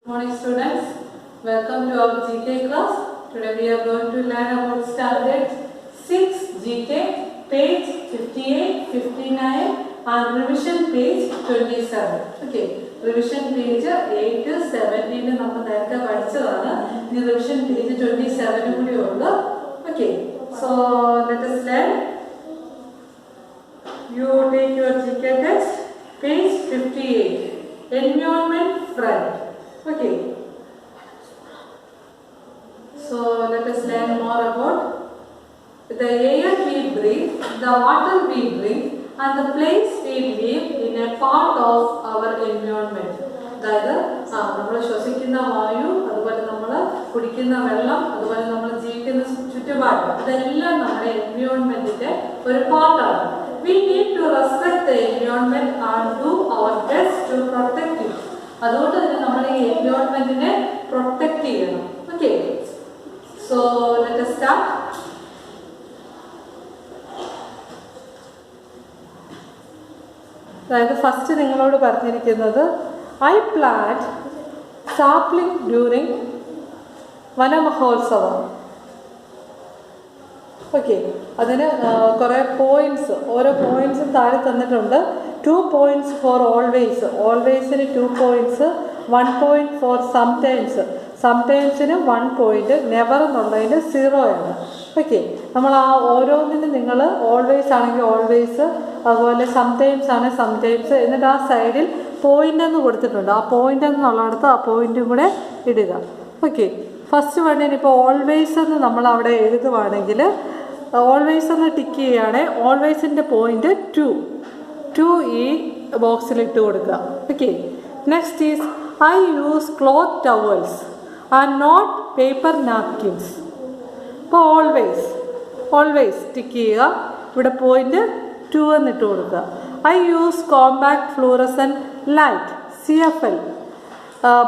Morning students, welcome to our GK class. Today we are going to learn about standard 6 GK, page 58, 59 and revision page 27. Okay, revision page 8 to 17 നമ്മൾ നേരത്തെ പഠിച്ചതാണ്. ഇനി revision page 27 കൂടി ഉണ്ട്. Okay, so let us learn. You take your GK text, page 58, environment friend. Okay, so let us learn more about the air we breathe, the water we drink and the place we live in a part of our environment. അതായത് നമ്മൾ ശ്വസിക്കുന്ന വായു, അതുപോലെ നമ്മൾ കുടിക്കുന്ന വെള്ളം, അതുപോലെ നമ്മൾ ജീവിക്കുന്ന ചുറ്റുപാട്, ഇതെല്ലാം നമ്മുടെ എൻവയോൺമെന്റിന്റെ ഒരു പാർട്ടാണ്. We need to respect the environment and do our best to protect it. അതുകൊണ്ട് തന്നെ നമ്മൾ ഈ എൻവയോൺമെന്റിനെ പ്രൊട്ടക്ട് ചെയ്യണം. Okay, so let us start. അതായത് ഫസ്റ്റ് നിങ്ങളോട് പറഞ്ഞിരിക്കുന്നത് I plant sapling during Vanamahotsavam. Okay, അതിന് കുറേ പോയിന്റ്സ്, ഓരോ പോയിന്റ്സും താഴെ തന്നിട്ടുണ്ട്. 2 points for always, alwaysന് 2 points, 1 point for sometimes, sometimes-ന് 1 point, never എന്നുള്ളതിന് 0 ആണ്. ഓക്കെ, നമ്മൾ ആ ഓരോന്നിനും നിങ്ങൾ ഓൾവേസ് ആണെങ്കിൽ ഓൾവേസ്, അതുപോലെ സംടൈംസ് ആണ് സംടൈംസ്, എന്നിട്ട് ആ സൈഡിൽ പോയിന്റ് എന്ന് കൊടുത്തിട്ടുണ്ട്. ആ പോയിന്റ് എന്നുള്ളിടത്ത് ആ പോയിന്റും കൂടെ ഇടുക. ഓക്കെ, ഫസ്റ്റ് വണ്ണിന് ഇപ്പോൾ ഓൾവേസ് എന്ന് നമ്മൾ അവിടെ എഴുതുവാണെങ്കിൽ ഓൾവേസ് എന്ന് ടിക്ക് ചെയ്യുകയാണെങ്കിൽ ഓൾവേസിൻ്റെ പോയിന്റ് 2 ഈ ബോക്സിൽ ഇട്ട് കൊടുക്കുക. Okay, next is I use cloth towels and not paper napkins. ഇപ്പോൾ ഓൾവേസ് ടിക്ക് ചെയ്യുക, ഇവിടെ പോയിന്റ് 2 എന്നിട്ട് കൊടുക്കുക. I use compact fluorescent light CFL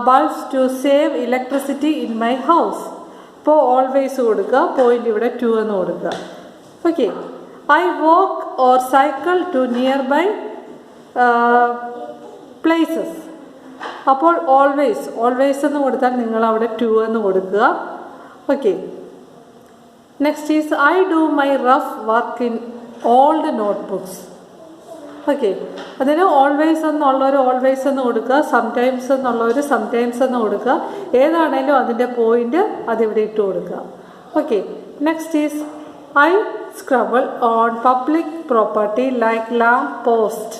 bulbs to save electricity in my house. ഇപ്പോൾ ഓൾവേസ് കൊടുക്കുക, പോയിന്റ് ഇവിടെ 2 എന്ന് കൊടുക്കുക. Okay, I walk or cycle to nearby places. അപ്പോൾ ഓൾവേസ് എന്ന് കൊടുത്താൽ നിങ്ങൾ അവിടെ 2 എന്ന് കൊടുക്കുക. Okay, next is I do my rough work in old notebooks. Okay, അതിന് ഓൾവേസ് എന്നുള്ളവർ ഓൾവേസ് എന്ന് കൊടുക്കുക, സംടൈംസ് എന്നുള്ളവർ സംടൈംസ് എന്ന് കൊടുക്കുക. ഏതാണേലും അതിൻ്റെ പോയിന്റ് അതിവിടെ ഇട്ട് കൊടുക്കുക. Okay, next is I scribble on public property like lamp posts,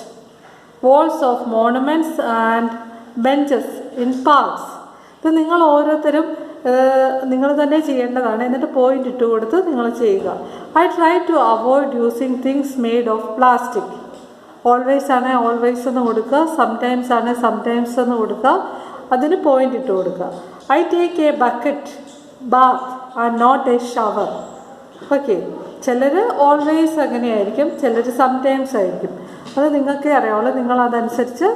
walls of monuments and benches in parks. ഇത് നിങ്ങൾ ഓരോരുത്തരും നിങ്ങൾ തന്നെ ചെയ്യേണ്ടതാണ്. എന്നിട്ട് പോയിന്റ് ഇട്ട് കൊടുത്ത് നിങ്ങൾ ചെയ്യുക. I try to avoid using things made of plastic. Always ആണ് ഓൾവേസ് എന്ന് കൊടുക്കുക, സംടൈംസ് ആണ് സംടൈംസ് എന്ന് കൊടുക്കുക, അതിന് പോയിന്റ് ഇട്ട് കൊടുക്കുക. I take a bucket bath and not a shower. Okay, ചിലർ ഓൾവേസ് അങ്ങനെയായിരിക്കും, ചിലർ സംടൈംസ് ആയിരിക്കും. അത് നിങ്ങൾക്കേ അറിയാവുള്ളൂ, നിങ്ങൾ അതനുസരിച്ച്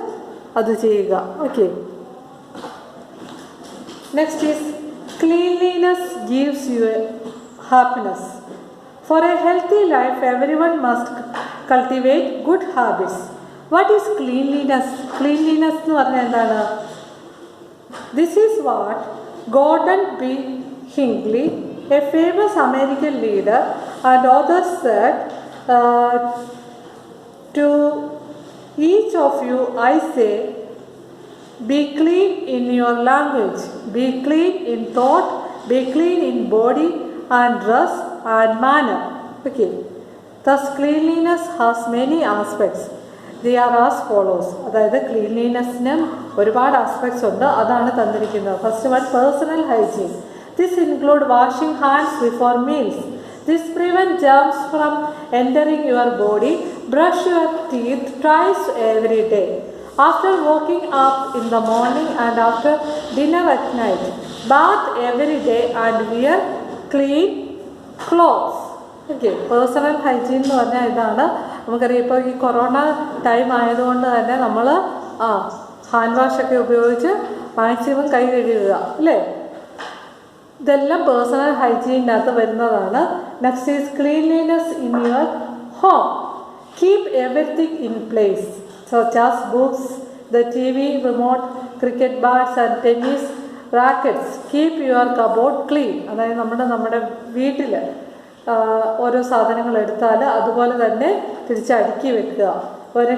അത് ചെയ്യുക. Okay, next is cleanliness gives you happiness. For a healthy life every one must cultivate good habits. What is cleanliness? Cleanliness എന്ന് പറഞ്ഞാൽ എന്താണ്? This is what Gordon B Hinckley, a famous American leader and author, said, to each of you I say, be clean in your language, be clean in thought, be clean in body and dress and manner. Okay, thus cleanliness has many aspects. They are as follows. അതായത് ക്ലീൻലിനെസ്സിന് ഒരുപാട് aspects ഉണ്ട്, അതാണ് തന്നിരിക്കുന്നത്. First one, personal hygiene. This includes washing hands before meals. This prevents germs from entering your body. Brush your teeth twice every day. After waking up in the morning and after dinner at night. Bath every day and wear clean clothes. Okay, personal hygiene എന്ന് പറഞ്ഞാൽ ഇതാണ്. നമുക്കറിയാം, ഇപ്പോൾ ഈ corona time ആയതുകൊണ്ട് തന്നെ നമ്മൾ hand വാഷൊക്കെ ഉപയോഗിച്ച് മാക്സിമം കൈ കഴുകുക, അല്ലേ? ഇതെല്ലാം പേഴ്സണൽ ഹൈജീനകത്ത് വരുന്നതാണ്. Next is cleanliness in your home. Keep everything in place such as books, the TV remote, cricket bats and tennis rackets. Keep your cupboard clean. അതായത് നമ്മുടെ വീട്ടിൽ ഓരോ സാധനങ്ങൾ എടുത്താൽ അതുപോലെ തന്നെ തിരിച്ചടുക്കി വെക്കുക. ഒരു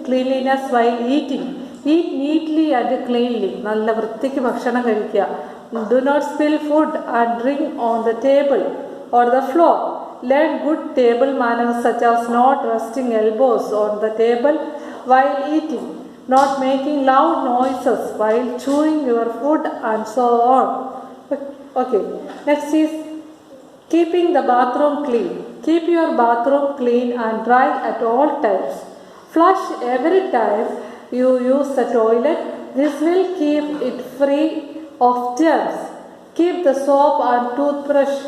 cleanliness while eating. Eat neatly and cleanly. നല്ല വൃത്തിക്ക് ഭക്ഷണം കഴിക്കുക. Do not spill food and drink on the table or the floor. Learn good table manners such as not resting elbows on the table while eating, not making loud noises while chewing your food, and so on. Okay, next is keeping the bathroom clean. Keep your bathroom clean and dry at all times. Flush every time you use the toilet. This will keep it free of germs. Keep the soap and toothbrush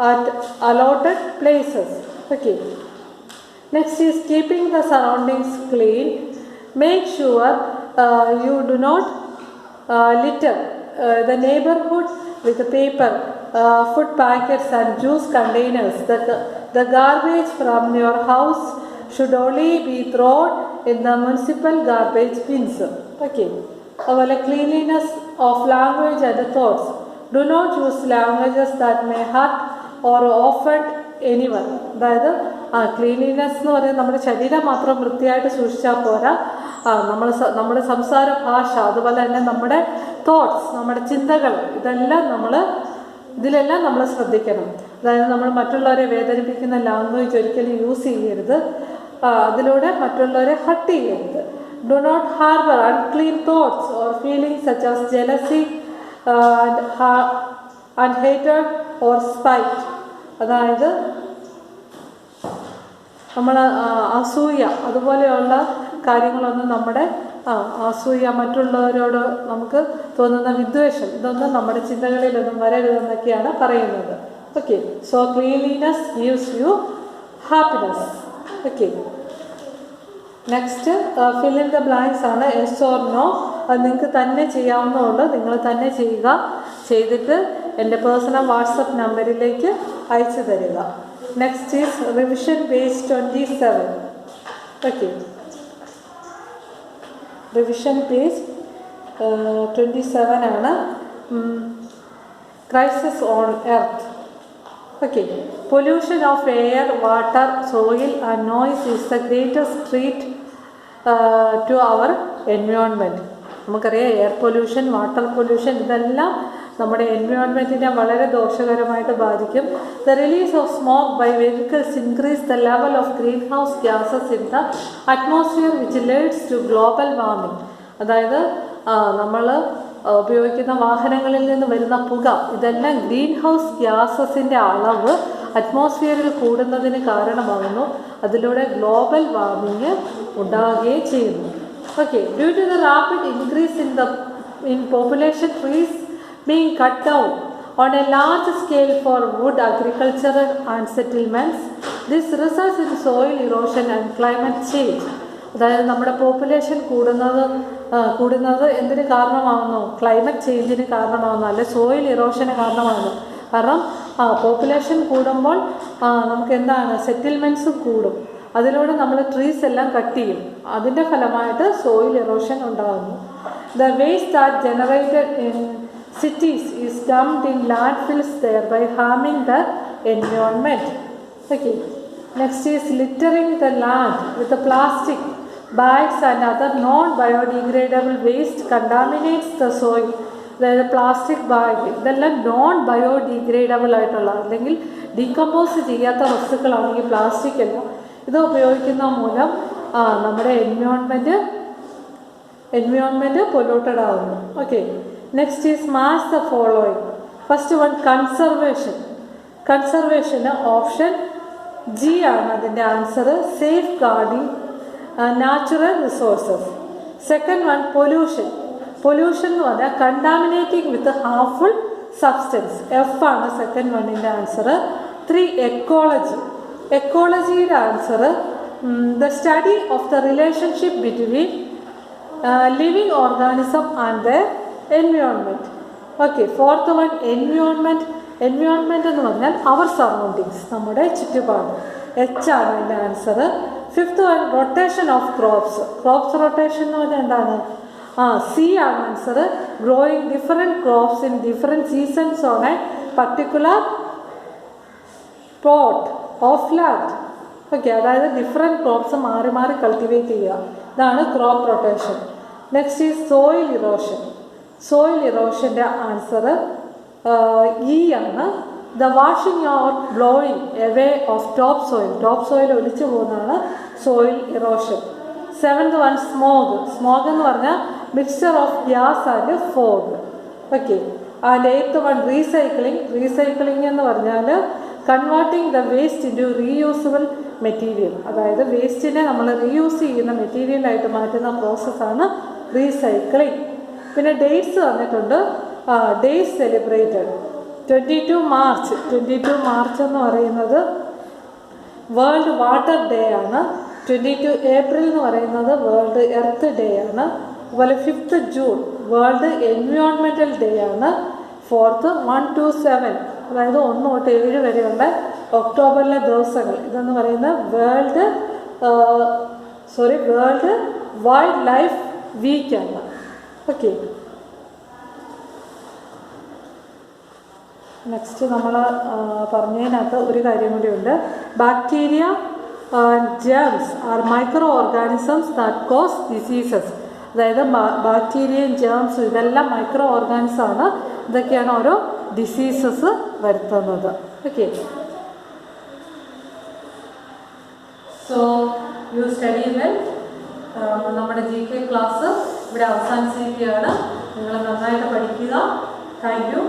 at allotted places. Okay, next is keeping the surroundings clean. Make sure you do not litter the neighborhood with paper, food packets and juice containers. The garbage from your house should only be thrown in the municipal garbage bins. Okay, അതുപോലെ cleanliness of language and thoughts. Do not use languages that may hurt or offend anyone. അതായത് cleanliness എന്ന് പറയുന്നത് നമ്മുടെ ശരീരം മാത്രം വൃത്തിയായിട്ട് സൂക്ഷിച്ചാൽ പോരാ, നമ്മുടെ സംസാര ഭാഷ, അതുപോലെ തന്നെ നമ്മുടെ തോട്ട്സ്, നമ്മുടെ ചിന്തകൾ, ഇതിലെല്ലാം നമ്മൾ ശ്രദ്ധിക്കണം. അതായത് നമ്മൾ മറ്റുള്ളവരെ വേദനിപ്പിക്കുന്ന ലാംഗ്വേജ് ഒരിക്കലും യൂസ് ചെയ്യരുത്, അതിലൂടെ മറ്റുള്ളവരെ ഹർട്ട് ചെയ്യരുത്. Do not harbour unclean thoughts or feelings such as jealousy and hated or spite. അതായത് നമ്മൾ അസൂയ അതുപോലെയുള്ള കാര്യങ്ങളൊന്നും അസൂയ, മറ്റുള്ളവരോട് നമുക്ക് തോന്നുന്ന വിദ്വേഷം, ഇതൊന്നും നമ്മുടെ ചിന്തകളിലൊന്നും വരരുതെന്നൊക്കെയാണ് പറയുന്നത്. Okay, so cleanliness gives you happiness. Okay, next fill in the blanks ആണ്. Yes or no. അത് നിങ്ങൾക്ക് തന്നെ ചെയ്യാവുന്നതുകൊണ്ട് നിങ്ങൾ തന്നെ ചെയ്യുക. ചെയ്തിട്ട് എൻ്റെ പേഴ്സണൽ വാട്സപ്പ് നമ്പറിലേക്ക് അയച്ചു തരിക. Next is revision page 27. Okay, revision page 27 ആണ്. Crisis on earth. Okay, pollution of air, water, soil and noise is the greatest threat to our environment. നമുക്കറിയാം എയർ പൊല്യൂഷൻ, വാട്ടർ പൊല്യൂഷൻ ഇതെല്ലാം നമ്മുടെ എൻവയോൺമെൻറ്റിനെ വളരെ ദോഷകരമായിട്ട് ബാധിക്കും. The release of smoke by vehicles increase the level of greenhouse gases in the atmosphere which leads to global warming. അതായത് നമ്മൾ ഉപയോഗിക്കുന്ന വാഹനങ്ങളിൽ നിന്ന് വരുന്ന പുക, ഇതെല്ലാം ഗ്രീൻ ഹൗസ് ഗ്യാസസിൻ്റെ അളവ് അറ്റ്മോസ്ഫിയറിൽ കൂടുന്നതിന് കാരണമാകുന്നു. അതിലൂടെ ഗ്ലോബൽ വാർമിംഗ് ഉണ്ടാകുകയും ചെയ്യുന്നു. Okay, due to the rapid increase in population, trees being cut down on a large scale for wood agriculture and settlements, this results in soil erosion and climate change. അതായത് നമ്മുടെ population കൂടുന്നത് എന്തിന് കാരണമാകുന്നു? Climate ചേഞ്ചിന് കാരണമാകുന്നു, അല്ലെ soil ഇറോഷന് കാരണമാകുന്നു. കാരണം population കൂടുമ്പോൾ നമുക്ക് എന്താണ്, സെറ്റിൽമെൻറ്റ്സും കൂടും. അതിലൂടെ നമ്മൾ ട്രീസ് എല്ലാം കട്ട് ചെയ്യും. അതിൻ്റെ ഫലമായിട്ട് സോയിൽ ഇറോഷൻ ഉണ്ടാകുന്നു. The waste that generated in cities is dumped in landfills, thereby harming the environment. Okay. Next is littering the land with the plastic bags and other non-biodegradable waste contaminates the soil. അതായത് plastic bag ഇതെല്ലാം non biodegradable ആയിട്ടുള്ള അല്ലെങ്കിൽ decompose ചെയ്യാത്ത വസ്തുക്കളാണ് ഈ plastic എല്ലാം. ഇത് ഉപയോഗിക്കുന്ന മൂലം നമ്മുടെ എൻവയോൺമെൻറ്റ് പൊല്യൂട്ടഡ് ആകുന്നു. Okay, next is match the following. First one കൺസർവേഷന് ഓപ്ഷൻ ജി ആണ് അതിൻ്റെ answer. Safeguarding natural resources. Second one pollution എന്ന് പറഞ്ഞാൽ contaminating with harmful substance. F ആണ് സെക്കൻഡ് വണ്ണിൻ്റെ ആൻസർ. 3 എക്കോളജിയുടെ answer the study of the relationship between living organism and the environment. Okay, fourth one environment എന്ന് പറഞ്ഞാൽ our surroundings, നമ്മുടെ ചുറ്റുപാട്. H ആണ് അതിൻ്റെ answer. Fifth one rotation of crops rotation എന്ന് പറഞ്ഞാൽ എന്താണ്? C ആണ് answer. Growing different crops in different seasons on a particular plot of land. Okay, അതായത് ഡിഫറെൻറ്റ് ക്രോപ്സ് മാറി മാറി കൾട്ടിവേറ്റ് ചെയ്യുക. ഇതാണ് crop rotation. Next is soil erosion. Soil ഇറോഷൻ്റെ ആൻസർ E ആണ്. The washing or blowing away of top soil. Top soil ഒലിച്ചു പോകുന്നതാണ് soil erosion. 7th one smog. Smog എന്ന് പറഞ്ഞാൽ mixture of gas and fog. Okay. And 8th one recycling. Recycling എന്ന് പറഞ്ഞാൽ converting the waste into reusable material. അതായത് വേസ്റ്റിനെ നമ്മൾ reuse ചെയ്യുന്ന മെറ്റീരിയലായിട്ട് മാറ്റുന്ന പ്രോസസ്സാണ് റീസൈക്ലിംഗ്. പിന്നെ ഡേറ്റ്സ് തന്നിട്ടുണ്ട്. Days celebrated 22 March. 22 മാർച്ച് എന്ന് പറയുന്നത് വേൾഡ് വാട്ടർ ഡേ ആണ്. 22 ഏപ്രിൽ എന്ന് പറയുന്നത് വേൾഡ് എർത്ത് ഡേ ആണ്. അതുപോലെ 5th June world environmental day ആണ്. 4th 1 to 7, അതായത് 1 തൊട്ട് 7 വരെയുള്ള ഒക്ടോബറിലെ ദിവസങ്ങൾ ഇതെന്ന് പറയുന്നത് വേൾഡ് വൈൽഡ് ലൈഫ് വീക്കാണ്. ഓക്കെ. നെക്സ്റ്റ് നമ്മൾ പറഞ്ഞതിനകത്ത് ഒരു കാര്യം കൂടിയുണ്ട്. Bacteria germs are microorganisms that cause diseases. അതായത് ബാക്ടീരിയയും ജേംസും ഇതെല്ലാം മൈക്രോ ഓർഗാനിസമാണ്. ഇതൊക്കെയാണ് ഓരോ ഡിസീസസ് വരുത്തുന്നത്. Okay. So you study well. നമ്മുടെ GK ക്ലാസ് ഇവിടെ അവസാനിച്ചിരിക്കുകയാണ്. നിങ്ങൾ നന്നായിട്ട് പഠിക്കുക. Thank you.